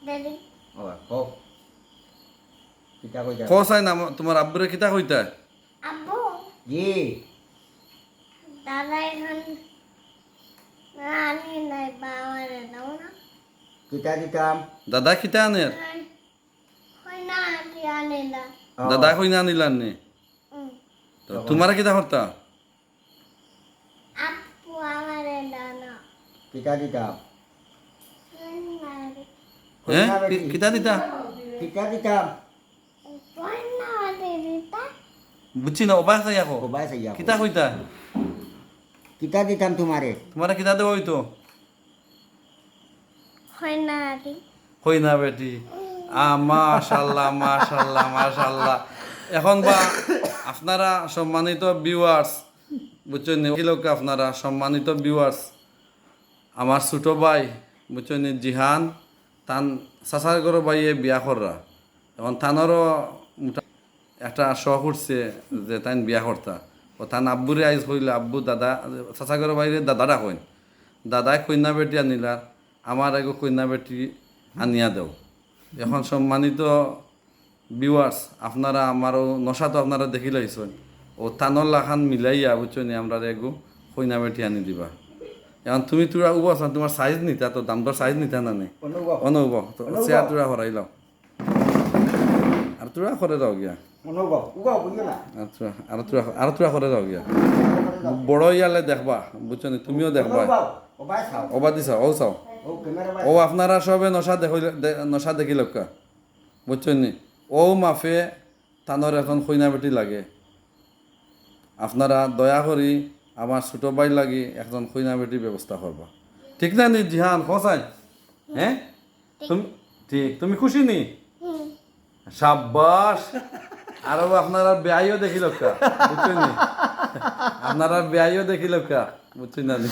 Daddy. হোক কিতা কইতা কসাই না তোমার আব্বুরে কিতা কইতা Abu. জি Dada এখন আনি নাই বাবারে দাও না কিতা দিতাম দাদা কিতা আনের হয় না আনি আনি না দাদা কইনা নিলান নে তো তোমারা কিতা করতা আপু আমারে দাও না কিতা দিতাম হ্যাঁ কিতা দিতা কিতা দিতাম পয়না দিতা বুঝছি না অবাক চাই আকৌ কবাই সাইয়া কিতা কইতা কিতা দিতাম তোমারে তোমারা কিতা দেব হইতো হয় না আদি কই না বেটি মাশাল্লাহ মাশাল্লাহ মাশাল্লাহ এখন বা আপনারা সম্মানিত ভিউয়ার্স বুঝছেন কি লোক আপনারা সম্মানিত ভিউয়ার্স আমার ছোট ভাই বুঝছেন জিহান তান চাচার ঘর ভাইয়ে বিয়া কররা এখন তানোরও একটা শখ উঠছে যে তাই বিয়া করতা ও তান আব্বুরে আইজ কইলে আব্বু দাদা চাচা ঘর বাইরে দাদারা কইন দাদাই কন্যা বেটি আনিলা আমার আগে কন্যা বেটি আনিয়া দেও এখন সম্মানিত ভিউয়ার্স আপনারা আমারও নশা তো আপনারা দেখি লাইছেন ও তানর লাখান মিলাইয়া বুঝছেন আমরা এগো কইনা বেটি আনি দিবা এখন তুমি তোরা উব আছো তোমার সাইজ নিতা তো দাম দর সাইজ নিতা না নে অনুব তো চেয়ার তোরা হরাই লাও আর তোরা করে দাও গিয়া অনুভব উগাও বুঝো না আচ্ছা আর তোরা করে দাও গিয়া বড় ইয়ালে দেখবা বুঝছেন তুমিও দেখবা অনুভব কবাই খাও ওবা দিছা ও চাও ও ক্যামেরা ও আপনারা সবে নশা দেখি লোকা বুঝছেন নি ও মাফে তানোর এখন কইনা বেটি লাগে আপনারা দয়া করি আমার ছোট ভাই লাগি একজন কইনা বেটির ব্যবস্থা করবা ঠিক না নি জিহান খসাই হ্যাঁ তুমি ঠিক তুমি খুশি নি সাব্বাস আরো আপনারা বেআইও দেখি লোকা বুঝছেন নি আপনারা বেআইও দেখি লোকা বুঝছেন না নি